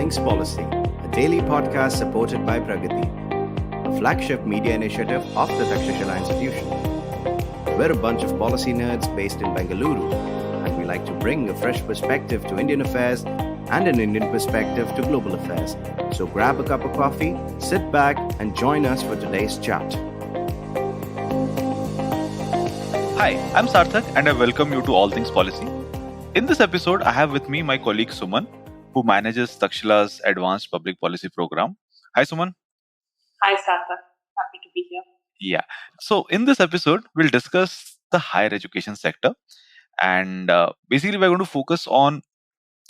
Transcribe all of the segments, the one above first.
Things Policy, a daily podcast supported by Pragati, a flagship media initiative of the Takshashila institution. We're a bunch of policy nerds based in Bengaluru, and we like to bring a fresh perspective to Indian affairs and an Indian perspective to global affairs. So grab a cup of coffee, sit back, and join us for today's chat. Hi, I'm Sarthak and I welcome you to All Things Policy. In this episode, I have with me my colleague Suman, who manages Takshila's Advanced Public Policy Program. Hi, Suman. Hi, Sarthak. Happy to be here. Yeah. So, in this episode, we'll discuss the higher education sector. And basically, we're going to focus on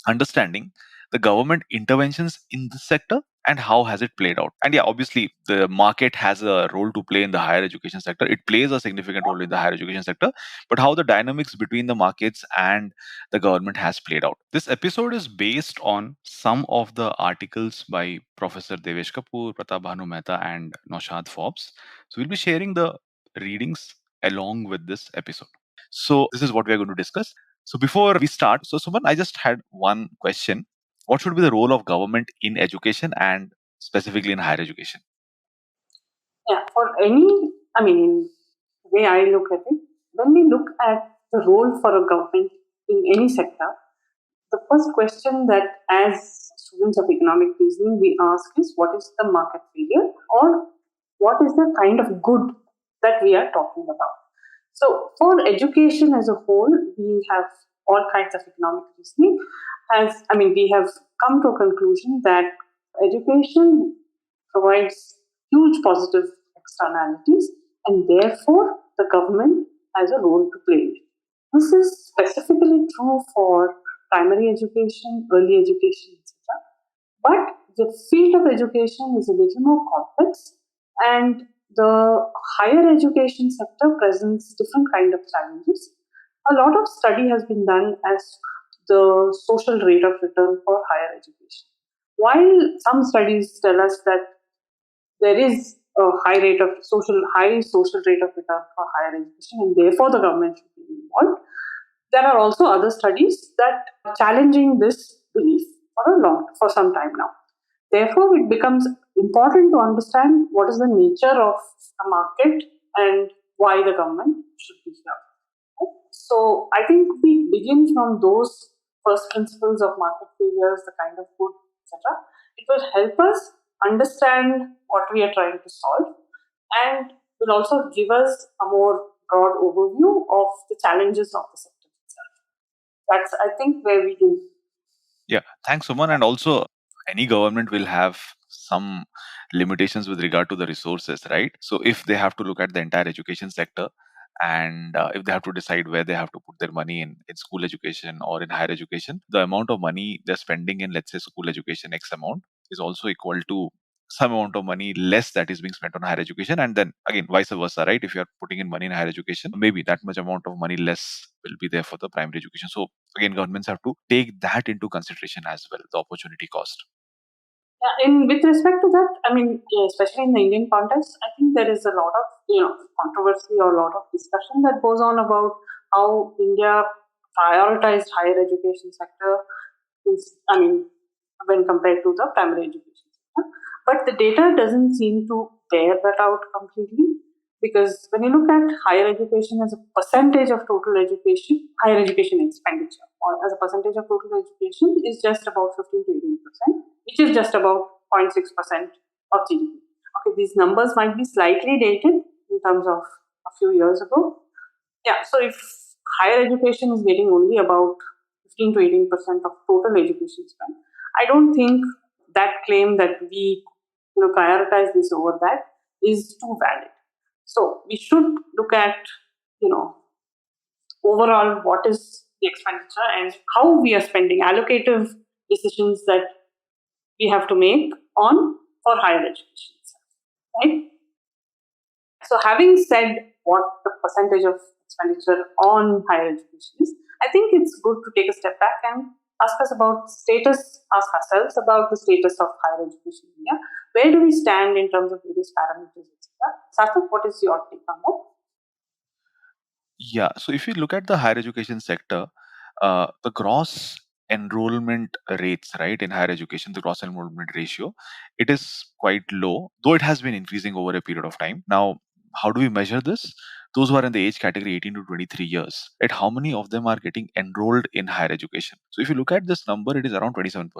understanding the government interventions in this sector and how has it played out. And yeah, obviously the market has a role to play in the higher education sector. It plays a significant role in the higher education sector, but how the dynamics between the markets and the government has played out. This episode is based on some of the articles by Professor Devesh Kapur, Pradhan Mehta and Naushad Forbes. So we'll be sharing the readings along with this episode. So this is what we're going to discuss. So before we start, so Suman, I just had one question. What should be the role of government in education and specifically in higher education? Yeah, in the way I look at it, when we look at the role for a government in any sector, the first question that as students of economic reasoning we ask is what is the market failure or what is the kind of good that we are talking about. So for education as a whole, we have all kinds of economic reasoning. We have come to a conclusion that education provides huge positive externalities and therefore the government has a role to play. This is specifically true for primary education, early education, etc. But the field of education is a little more complex and the higher education sector presents different kind of challenges. A lot of study has been done as the social rate of return for higher education. While some studies tell us that there is a high social rate of return for higher education and therefore the government should be involved, there are also other studies that are challenging this belief for some time now. Therefore, it becomes important to understand what is the nature of a market and why the government should be here. So, I think we begin from those first principles of market failures, the kind of good, etc. It will help us understand what we are trying to solve and will also give us a more broad overview of the challenges of the sector itself. That's, I think, where we do. Yeah, thanks, Suman. And also, any government will have some limitations with regard to the resources, right? So if they have to look at the entire education sector and if they have to decide where they have to put their money in school education or in higher education, the amount of money they're spending in, let's say, school education X amount is also equal to some amount of money less that is being spent on higher education. And then again, vice versa, right? If you're putting in money in higher education, maybe that much amount of money less will be there for the primary education. So again, governments have to take that into consideration as well, the opportunity cost. Yeah, with respect to that, especially in the Indian context, I think there is a lot of controversy or a lot of discussion that goes on about how India prioritized higher education sector when compared to the primary education sector. But the data doesn't seem to bear that out completely, because when you look at higher education as a percentage of total education, higher education expenditure, or as a percentage of total education is just about 15 to 18%, which is just about 0.6% of GDP. Okay, these numbers might be slightly dated in terms of a few years ago. Yeah, so if higher education is getting only about 15 to 18% of total education spend, I don't think that claim that we prioritize this over that is too valid. So we should look at overall what is the expenditure and how we are spending, allocative decisions that we have to make for higher education, right? So having said what the percentage of expenditure on higher education is, I think it's good to take a step back and ask ourselves about the status of higher education in India. Where do we stand in terms of various parameters, etc.? Sarthak, what is your take on that? Yeah, so if you look at the higher education sector, the gross enrollment rates, right, in higher education, the gross enrollment ratio, it is quite low, though it has been increasing over a period of time. Now, how do we measure this? Those who are in the age category 18 to 23 years, right? How many of them are getting enrolled in higher education? So if you look at this number, it is around 27%,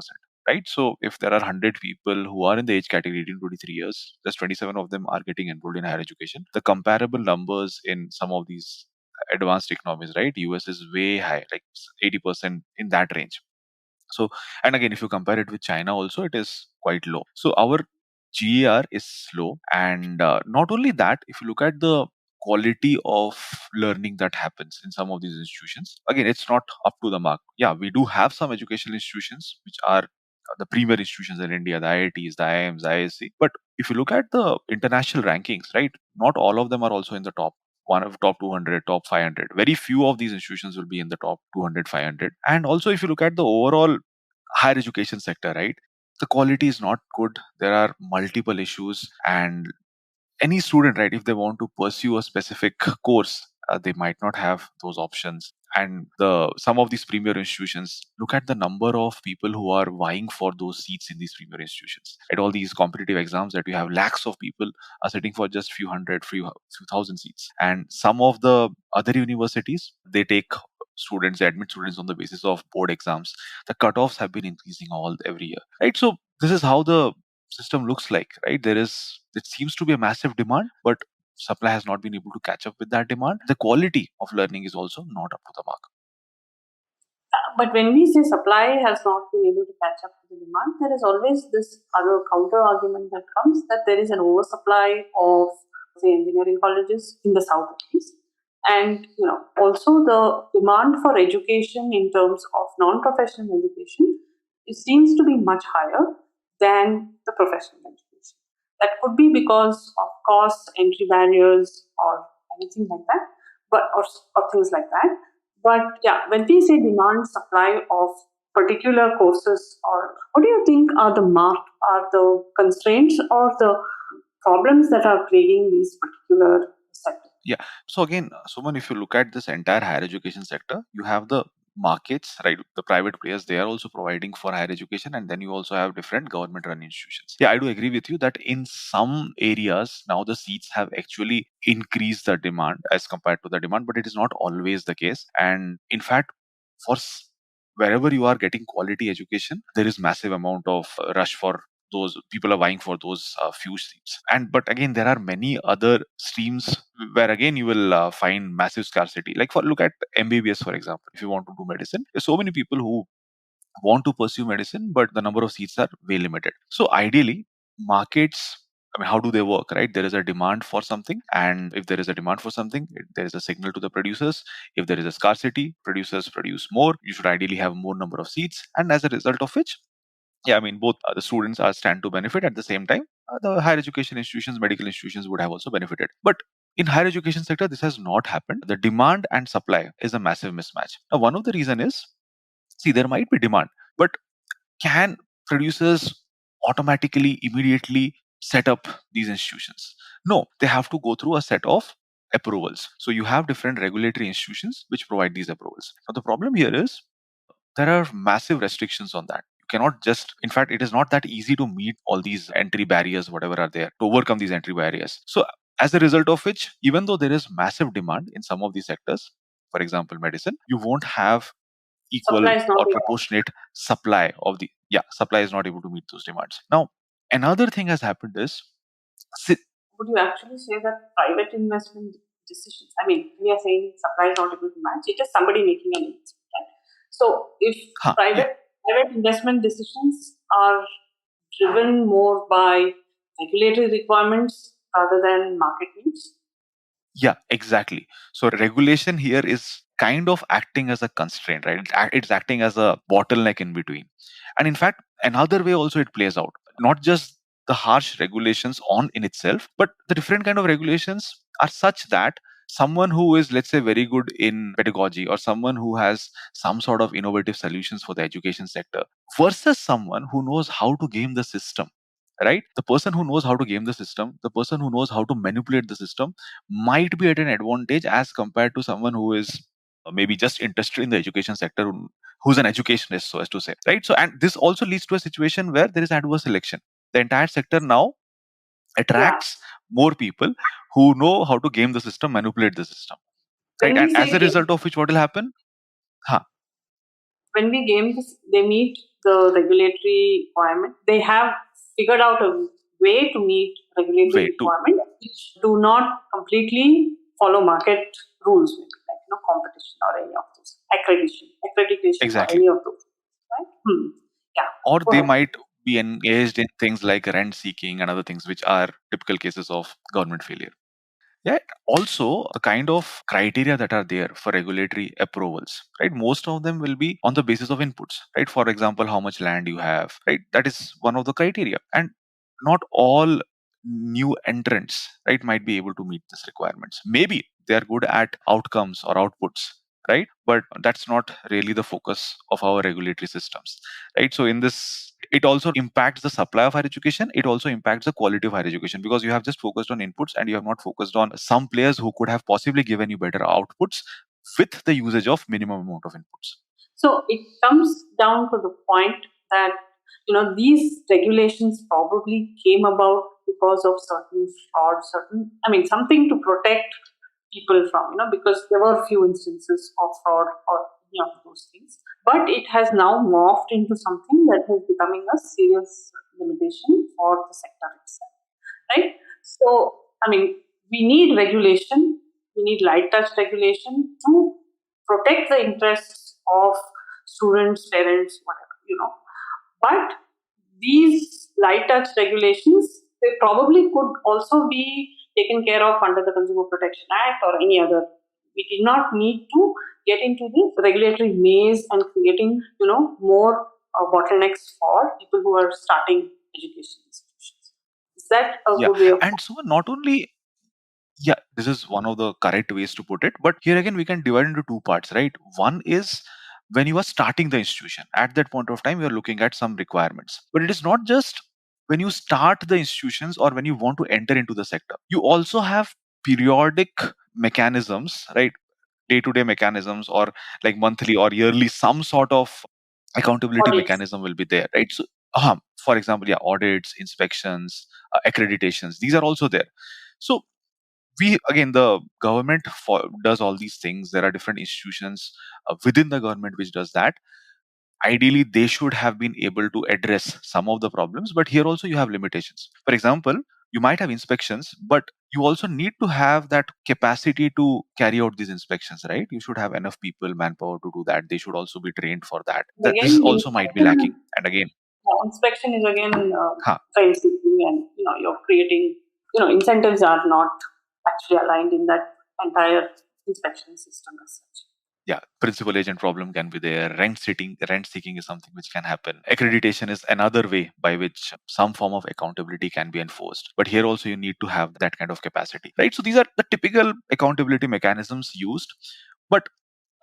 right? So if there are 100 people who are in the age category 18 to 23 years, just 27 of them are getting enrolled in higher education. The comparable numbers in some of these advanced economies, right? US is way high, like 80% in that range. So, and again, if you compare it with China, also it is quite low. So our GER is low, and not only that, if you look at the quality of learning that happens in some of these institutions, again, it's not up to the mark. Yeah, we do have some educational institutions which are the premier institutions in India, the IITs, the IIMs, ISC. But if you look at the international rankings, right, not all of them are also in the top one of top 200, top 500. Very few of these institutions will be in the top 200, 500. And also, if you look at the overall higher education sector, right, the quality is not good. There are multiple issues, and any student, right, if they want to pursue a specific course, they might not have those options. And the some of these premier institutions, look at the number of people who are vying for those seats in these premier institutions. At all these competitive exams that you have, lakhs of people are sitting for just few hundred, few thousand seats. And some of the other universities, they take students, they admit students on the basis of board exams. The cutoffs have been increasing all every year, right? So this is how the system looks like, right? It seems to be a massive demand, but supply has not been able to catch up with that demand. The quality of learning is also not up to the mark. But when we say supply has not been able to catch up to the demand, there is always this other counter argument that comes that there is an oversupply of, say, engineering colleges in the south at least. And also the demand for education in terms of non-professional education, it seems to be much higher than the professional education. That could be because of cost, entry barriers, or anything like that, or things like that. But yeah, when we say demand supply of particular courses, or what do you think are the constraints or the problems that are plaguing these particular sectors? Yeah. So again, Suman, if you look at this entire higher education sector, you have the markets, right? The private players, they are also providing for higher education, and then you also have different government run institutions. Yeah, I do agree with you that in some areas now the seats have actually increased the demand as compared to the demand, but it is not always the case. And in fact, for wherever you are getting quality education, there is massive amount of rush for those people are vying for those few seats. And but again, there are many other streams where again you will find massive scarcity. Like for look at MBBS, for example. If you want to do medicine, there's so many people who want to pursue medicine, but the number of seats are way limited. So ideally, markets, I mean, how do they work, right? There is a demand for something, and if there is a demand for something, there is a signal to the producers. If there is a scarcity, producers produce more. You should ideally have more number of seats, and as a result of which, yeah, I mean, both the students are stand to benefit. At the same time, the higher education institutions, medical institutions would have also benefited. But in higher education sector, this has not happened. The demand and supply is a massive mismatch. Now, one of the reason is, see, there might be demand, but can producers automatically, immediately set up these institutions? No, they have to go through a set of approvals. So you have different regulatory institutions which provide these approvals. Now, the problem here is there are massive restrictions on that. You cannot just, in fact, it is not that easy to meet all these entry barriers, whatever are there, to overcome these entry barriers. So, as a result of which, even though there is massive demand in some of these sectors, for example, medicine, you won't have equal Supply is not or there. proportionate supply of the, yeah, supply is not able to meet those demands. Now, another thing has happened is, si- Would you actually say that private investment decisions, I mean, we are saying supply is not able to match, it is somebody making an investment, right? So if yeah, private investment decisions are driven more by regulatory requirements rather than market needs. yeah, exactly. So regulation here is kind of acting as a constraint, right? It's acting as a bottleneck in between. And in fact, another way also it plays out. Not just the harsh regulations on in itself, but the different kind of regulations are such that someone who is, let's say, very good in pedagogy, or someone who has some sort of innovative solutions for the education sector, versus someone who knows how to game the system, right? The person who knows how to game the system, the person who knows how to manipulate the system, might be at an advantage as compared to someone who is maybe just interested in the education sector, who's an educationist, so as to say, right? So, and this also leads to a situation where there is adverse selection. The entire sector now Yeah. attracts more people who know how to game the system, manipulate the system, When right? we And say as a game, result of which, what will happen? Huh, when we game this, they meet the regulatory requirement. They have figured out a way to meet regulatory way to requirement, which do not completely follow market rules, maybe like competition or any of those accreditation or exactly. any of those, right? Yeah. Or Go they ahead. might be engaged in things like rent seeking and other things, which are typical cases of government failure. Yeah, also the kind of criteria that are there for regulatory approvals, right? Most of them will be on the basis of inputs, right? For example, how much land you have, right? That is one of the criteria. And not all new entrants, right, might be able to meet these requirements. Maybe they are good at outcomes or outputs, right? But that's not really the focus of our regulatory systems, right? So in this, it also impacts the supply of higher education. It also impacts the quality of higher education, because you have just focused on inputs and you have not focused on some players who could have possibly given you better outputs with the usage of minimum amount of inputs. So it comes down to the point that these regulations probably came about because of certain fraud, something to protect people from, because there were a few instances of fraud or any of those things. But it has now morphed into something that is becoming a serious limitation for the sector itself, right? So, we need regulation, we need light touch regulation to protect the interests of students, parents, whatever, But these light touch regulations, they probably could also be taken care of under the Consumer Protection Act or any other. We did not need to get into the regulatory maze and creating, more bottlenecks for people who are starting education institutions. Is that a Yeah. good way of? And so not only, yeah, this is one of the correct ways to put it, but here again we can divide into two parts, right? One is when you are starting the institution. At that point of time, you are looking at some requirements, but it is not just when you start the institutions or when you want to enter into the sector. You also have periodic mechanisms, right? Day-to-day mechanisms, or like monthly or yearly, some sort of accountability Audits. mechanism will be there, right? So for example, yeah, audits, inspections, accreditations, these are also there. So we, again, the government does all these things. There are different institutions within the government which does that. Ideally they should have been able to address some of the problems, but here also you have limitations. For example, you might have inspections, but you also need to have that capacity to carry out these inspections, right? You should have enough people, manpower to do that. They should also be trained for that. That this Again, also might be lacking. And again, inspection is again huh, time seeking, and you're creating, incentives are not actually aligned in that entire inspection system as such. yeah, principal agent problem can be there. Rent seeking is something which can happen. Accreditation is another way by which some form of accountability can be enforced, but here also you need to have that kind of capacity, right? So these are the typical accountability mechanisms used. But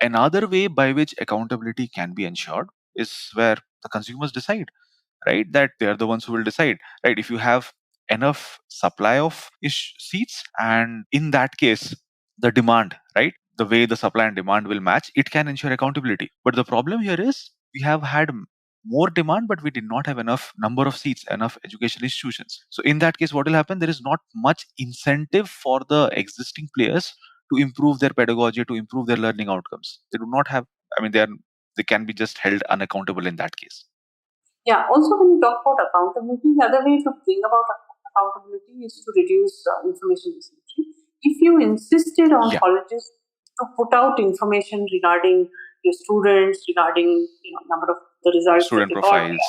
another way by which accountability can be ensured is where the consumers decide, right? That they are the ones who will decide, right? If you have enough supply of seats, and in that case the demand, right, the way the supply and demand will match, it can ensure accountability. But the problem here is we have had more demand, but we did not have enough number of seats, enough education institutions. So in that case, what will happen? There is not much incentive for the existing players to improve their pedagogy, to improve their learning outcomes. They do not have, they can be just held unaccountable in that case. Yeah. Also, when you talk about accountability, the other way to bring about accountability is to reduce information asymmetry. If you insisted on Yeah, colleges to put out information regarding your students, regarding number of the results that student they got, profiles.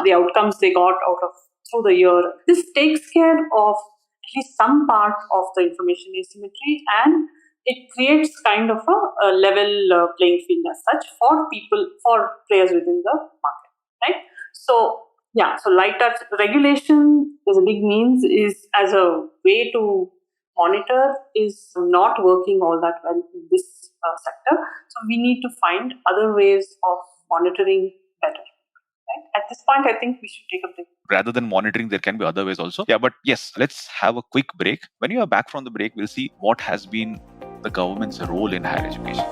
the outcomes they got out of through the year, this takes care of at least some part of the information asymmetry, and it creates kind of a level playing field as such for players within the market, right? So yeah, so light touch regulation is a big means, is as a way to monitor, is not working all that well in this sector. So we need to find other ways of monitoring better. Right? At this point, I think we should take a break. Rather than monitoring, there can be other ways also. Yeah, but yes, let's have a quick break. When you are back from the break, we'll see what has been the government's role in higher education.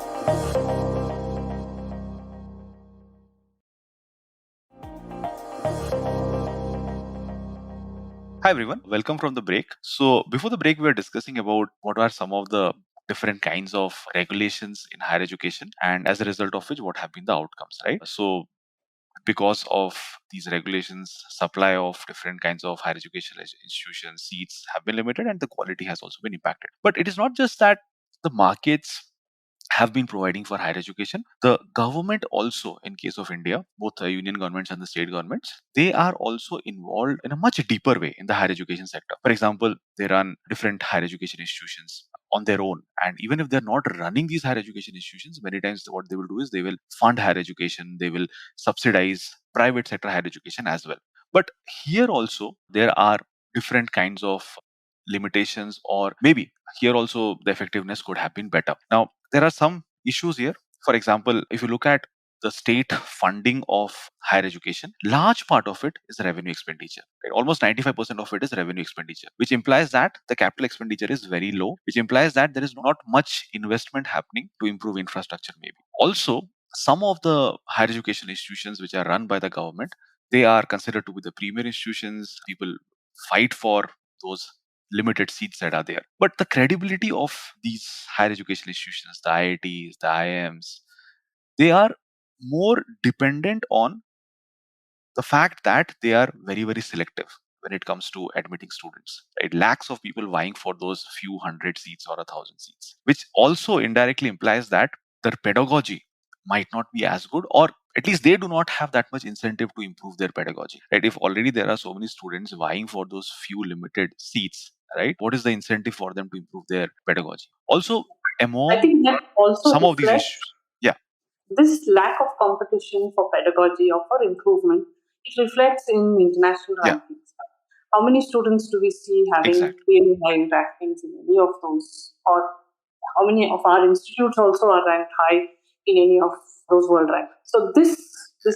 Hi everyone, welcome from the break. So before the break, we were discussing about what are some of the different kinds of regulations in higher education, and as a result of which, what have been the outcomes, right? So because of these regulations, supply of different kinds of higher education institutions, seats have been limited, and the quality has also been impacted. But it is not just that the markets have been providing for higher education. The government also, in case of India, both the union governments and the state governments, they are also involved in a much deeper way in the higher education sector. For example, they run different higher education institutions on their own. And even if they're not running these higher education institutions, many times what they will do is they will fund higher education, they will subsidize private sector higher education as well. But here also, there are different kinds of limitations, or maybe here also the effectiveness could have been better. Now, there are some issues here. For example, if you look at the state funding of higher education, large part of it is revenue expenditure. Right? Almost 95% of it is revenue expenditure, which implies that the capital expenditure is very low, which implies that there is not much investment happening to improve infrastructure, maybe. Also, some of the higher education institutions which are run by the government, they are considered to be the premier institutions. People fight for those limited seats that are there. But the credibility of these higher education institutions, the IITs, the IIMs, they are more dependent on the fact that they are very, very selective when it comes to admitting students. Right? Lakhs of people vying for those few hundred seats or 1,000 seats, which also indirectly implies that their pedagogy might not be as good, or at least they do not have that much incentive to improve their pedagogy. Right? If already there are so many students vying for those few limited seats, right? What is the incentive for them to improve their pedagogy? Also, I among think that also some of these reflects issues, yeah, this lack of competition for pedagogy or for improvement. It reflects in international yeah, rankings. How many students do we see having exactly, really high rankings in any of those? Or how many of our institutes also are ranked high in any of those world ranks? So this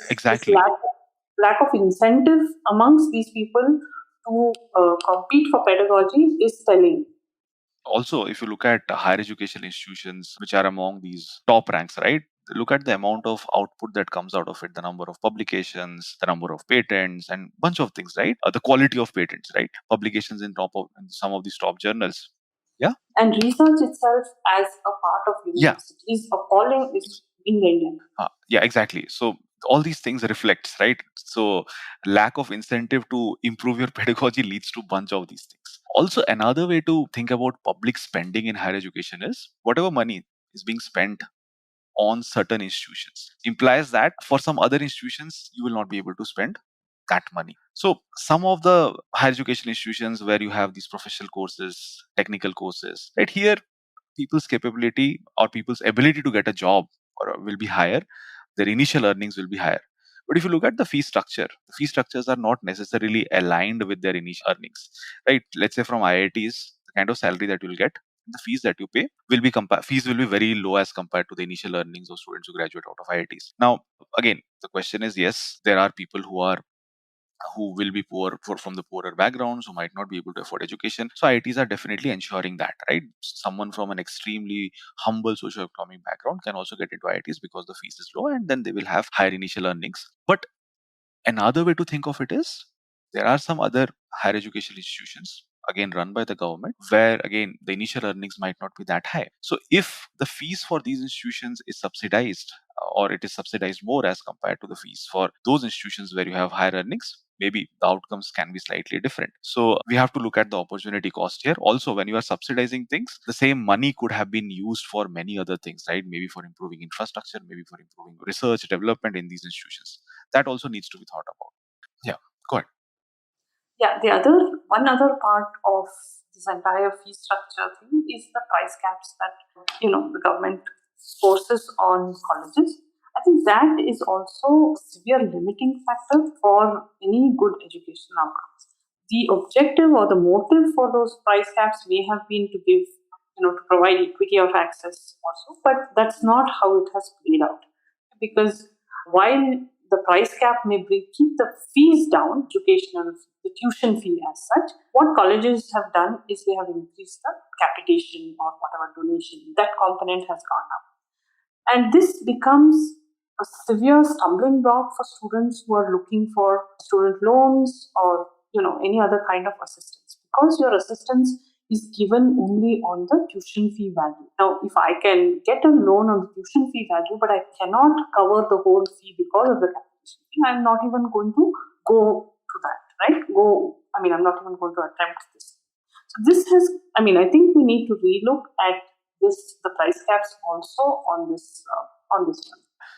exactly. lack of incentive amongst these people to compete for pedagogy is telling. Also, if you look at higher education institutions which are among these top ranks, right? Look at the amount of output that comes out of it, the number of publications, the number of patents, and bunch of things, right? The quality of patents, right? Publications in some of these top journals. Yeah, And research itself as a part of yeah, university is appalling is in India. yeah, exactly. So all these things reflects, right? So lack of incentive to improve your pedagogy leads to bunch of these things. Also, another way to think about public spending in higher education is whatever money is being spent on certain institutions implies that for some other institutions you will not be able to spend that money. So some of the higher education institutions where you have these professional courses, technical courses, right, here people's capability or people's ability to get a job or will be higher, their initial earnings will be higher. But if you look at the fee structure, the fee structures are not necessarily aligned with their initial earnings, right? Let's say from IITs, the kind of salary that you'll get, the fees that you pay will be fees will be very low as compared to the initial earnings of students who graduate out of IITs. Now, again, the question is, yes, there are people who will be poor from the poorer backgrounds, who might not be able to afford education. So IITs are definitely ensuring that, right? Someone from an extremely humble socioeconomic background can also get into IITs because the fees is low, and then they will have higher initial earnings. But another way to think of it is there are some other higher education institutions, again run by the government, where again the initial earnings might not be that high. So if the fees for these institutions is subsidized, or it is subsidized more as compared to the fees for those institutions where you have higher earnings, maybe the outcomes can be slightly different. So we have to look at the opportunity cost here. Also, when you are subsidizing things, the same money could have been used for many other things, right? Maybe for improving infrastructure, maybe for improving research development in these institutions. That also needs to be thought about. Yeah, go ahead. Yeah, the other one other part of this entire fee structure thing is the price caps that the government forces on colleges. I think that is also a severe limiting factor for any good education outcomes. The objective or the motive for those price caps may have been to give, to provide equity of access also, but that's not how it has played out. Because while the price cap may keep the fees down, the tuition fee as such, what colleges have done is they have increased the capitation or whatever donation, that component has gone up. And this becomes a severe stumbling block for students who are looking for student loans or any other kind of assistance, because your assistance is given only on the tuition fee value. Now, if I can get a loan on the tuition fee value, but I cannot cover the whole fee because of the capitation fee, I'm not even going to go to that, right? I'm not even going to attempt this. So this has, I think we need to relook at the price caps also on this one.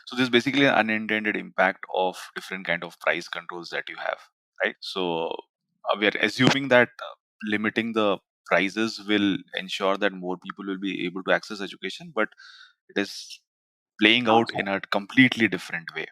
So this is basically an unintended impact of different kind of price controls that you have, right? So we are assuming that limiting the prices will ensure that more people will be able to access education, but it is playing out in a completely different way.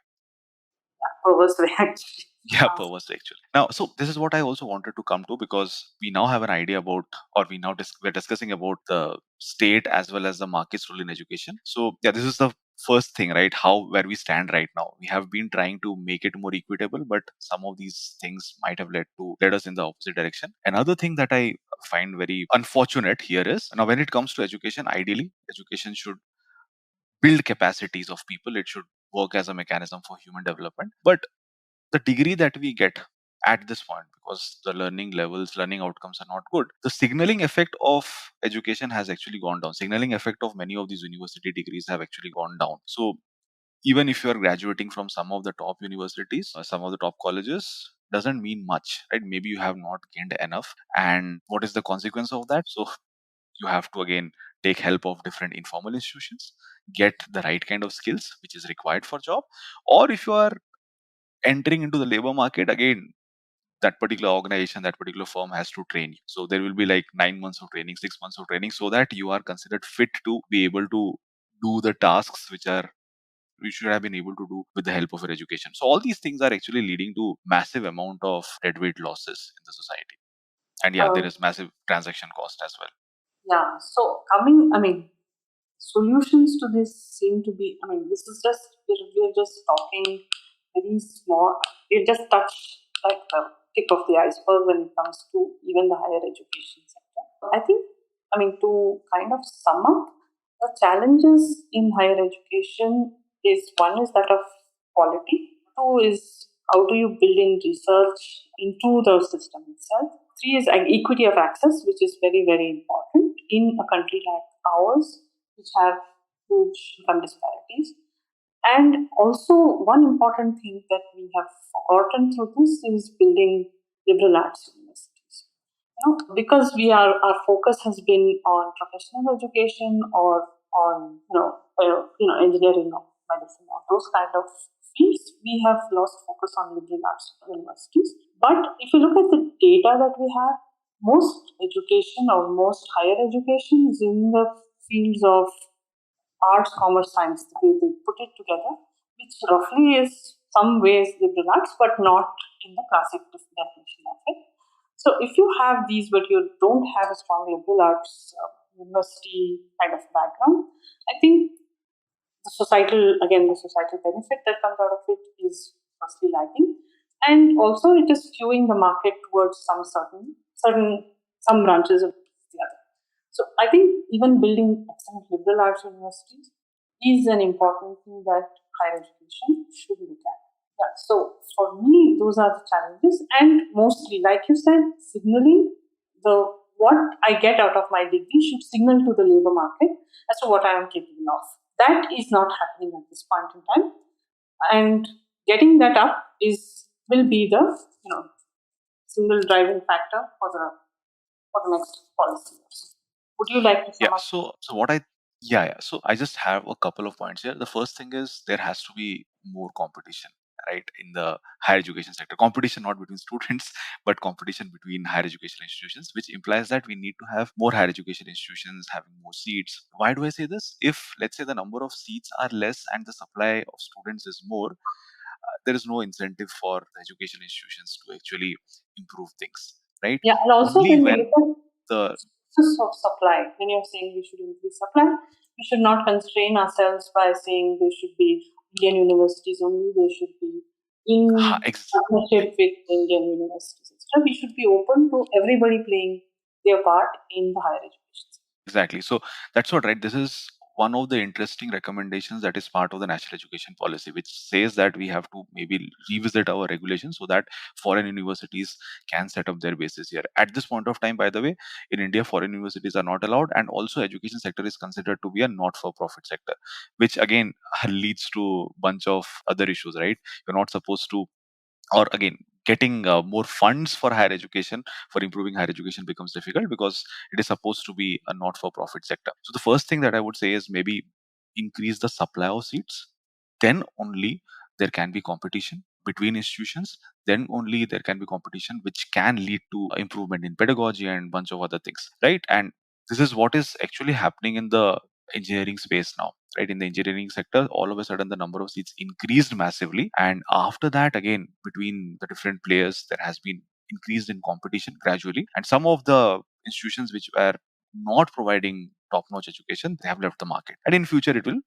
Perverse way, actually. Yeah, perverse actually. Now, so this is what I also wanted to come to, because we now have an idea about, or we're discussing about the state as well as the market's role in education. So yeah, this is the first thing, right? Where we stand right now. We have been trying to make it more equitable, but some of these things might have led us in the opposite direction. Another thing that I find very unfortunate here is, now when it comes to education, ideally education should build capacities of people. It should work as a mechanism for human development. But the degree that we get at this point, because the learning outcomes are not good, the signaling effect of education has actually gone down. Signaling effect of many of these university degrees have actually gone down. So even if you are graduating from some of the top universities or some of the top colleges, doesn't mean much, right? Maybe you have not gained enough. And what is the consequence of that? So you have to again take help of different informal institutions, get the right kind of skills which is required for job. Or if you are entering into the labor market, again that particular organization, that particular firm has to train you. So there will be like 9 months of training, 6 months of training, so that you are considered fit to be able to do the tasks which you should have been able to do with the help of your education. So all these things are actually leading to massive amount of deadweight losses in the society. And yeah, there is massive transaction cost as well. Yeah. So solutions to this seem to be, this is just, we're just talking very small. We just touch like the tip of the iceberg when it comes to even the higher education sector. I think, to kind of sum up, the challenges in higher education is, one is that of quality, two is how do you build in research into the system itself, three is equity of access, which is very, very important in a country like ours, which have huge income disparities. And also, one important thing that we have forgotten through this is building liberal arts universities. Because our focus has been on professional education or on engineering or medicine or those kind of fields, we have lost focus on liberal arts universities. But if you look at the data that we have, most education or most higher education is in the fields of arts, commerce, science, the way they put it together, which roughly is some ways liberal arts, but not in the classic definition of it. So if you have these, but you don't have a strong liberal arts university kind of background, I think the societal benefit that comes out of it is firstly lacking, and also it is skewing the market towards some branches of the other. So I think even building excellent liberal arts universities is an important thing that higher education should look at. Yeah, so for me, those are the challenges, and mostly, like you said, signaling what I get out of my degree should signal to the labor market as to what I am capable of. That is not happening at this point in time, and getting that up will be the single driving factor for the next policy years. Would you like to sum up? So I just have a couple of points here. The first thing is there has to be more competition, right, in the higher education sector. Competition not between students, but competition between higher education institutions, which implies that we need to have more higher education institutions having more seats. Why do I say this? If, let's say, the number of seats are less and the supply of students is more, there is no incentive for the education institutions to actually improve things, right? Yeah, and also Only when we when look the at sources of supply, when you're saying we should increase supply, we should not constrain ourselves by saying they should be Indian universities only, they should be in partnership with Indian universities, etc. We should be open to everybody playing their part in the higher education. Exactly. So that's what, right? This is one of the interesting recommendations that is part of the national education policy, which says that we have to maybe revisit our regulations so that foreign universities can set up their bases here. At this point of time, by the way, in India, foreign universities are not allowed, and also education sector is considered to be a not-for-profit sector, which again leads to bunch of other issues, right? You're not supposed to, or again, getting more funds for higher education, for improving higher education becomes difficult because it is supposed to be a not for profit sector. So the first thing that I would say is maybe increase the supply of seats, then only there can be competition between institutions, then only there can be competition which can lead to improvement in pedagogy and bunch of other things, right? And this is what is actually happening in the engineering space now, right? In the engineering sector, all of a sudden the number of seats increased massively, and after that, again, between the different players there has been increased in competition gradually, and some of the institutions which were not providing top notch education, they have left the market, and in future it will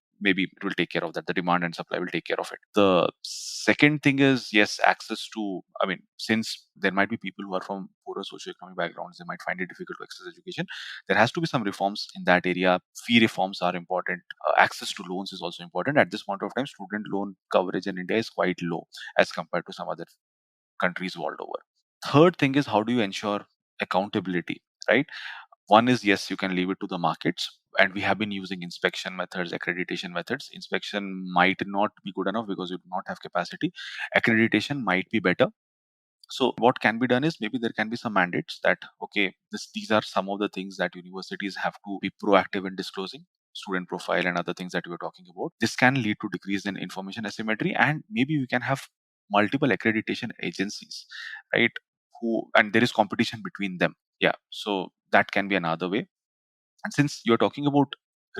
take care of that. The demand and supply will take care of it. The second thing is, yes, access to, I mean, since there might be people who are from poorer socioeconomic backgrounds, they might find it difficult to access education. There has to be some reforms in that area. Fee reforms are important. Access to loans is also important. At this point of time, student loan coverage in India is quite low as compared to some other countries world over. Third thing is, how do you ensure accountability, right? One is, yes, you can leave it to the markets, and we have been using inspection methods, accreditation methods. Inspection might not be good enough because you do not have capacity. Accreditation might be better. So what can be done is, maybe there can be some mandates that, okay, these are some of the things that universities have to be proactive in disclosing, student profile and other things that we were talking about. This can lead to decrease in information asymmetry, and maybe we can have multiple accreditation agencies, right? Who, and there is competition between them. Yeah, so that can be another way. And since you're talking about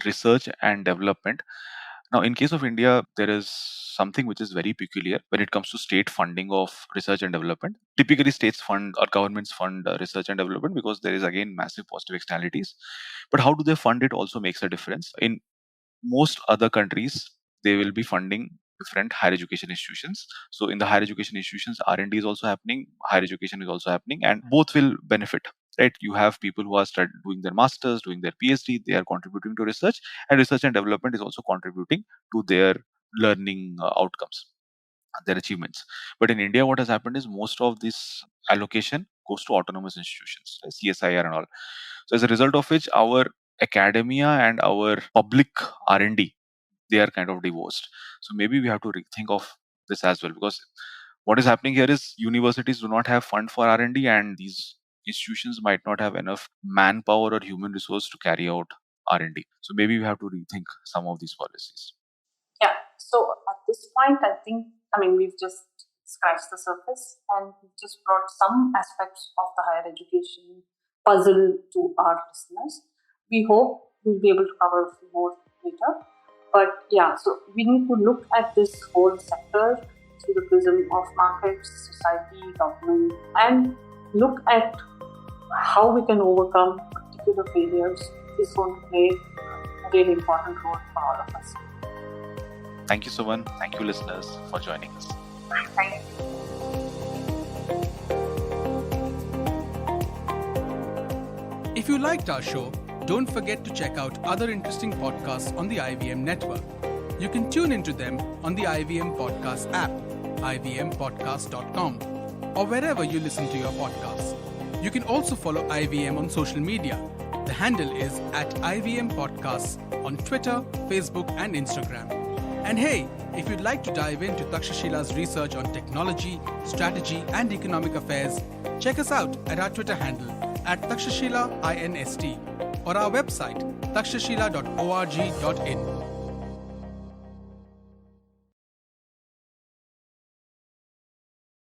research and development, now in case of India, there is something which is very peculiar when it comes to state funding of research and development. Typically, states fund or governments fund research and development because there is again massive positive externalities. But how do they fund it also makes a difference. In most other countries, they will be funding different higher education institutions. So in the higher education institutions, R&D is also happening, higher education is also happening, and both will benefit, right? You have people who are doing their masters, doing their PhD, they are contributing to research, and research and development is also contributing to their learning outcomes, their achievements. But in India, what has happened is most of this allocation goes to autonomous institutions, like CSIR and all. So as a result of which, our academia and our public R&D, they are kind of divorced. So maybe we have to rethink of this as well, because what is happening here is universities do not have fund for R&D, and these institutions might not have enough manpower or human resource to carry out R&D. So maybe we have to rethink some of these policies. Yeah. So at this point, I mean, we've just scratched the surface and we've just brought some aspects of the higher education puzzle to our listeners. We hope we'll be able to cover a few more later. But yeah, so we need to look at this whole sector through the prism of markets, society, government, and look at how we can overcome particular failures is going to play a really important role for all of us. Thank you, Suman. Thank you, listeners, for joining us. Thank you. If you liked our show, don't forget to check out other interesting podcasts on the IVM network. You can tune into them on the IVM Podcast app, ivmpodcast.com, or wherever you listen to your podcasts. You can also follow IVM on social media. The handle is @IVM Podcasts on Twitter, Facebook, and Instagram. And hey, if you'd like to dive into Takstashila's research on technology, strategy, and economic affairs, check us out at our Twitter handle @Takshashila INST or our website takshashila.org.in.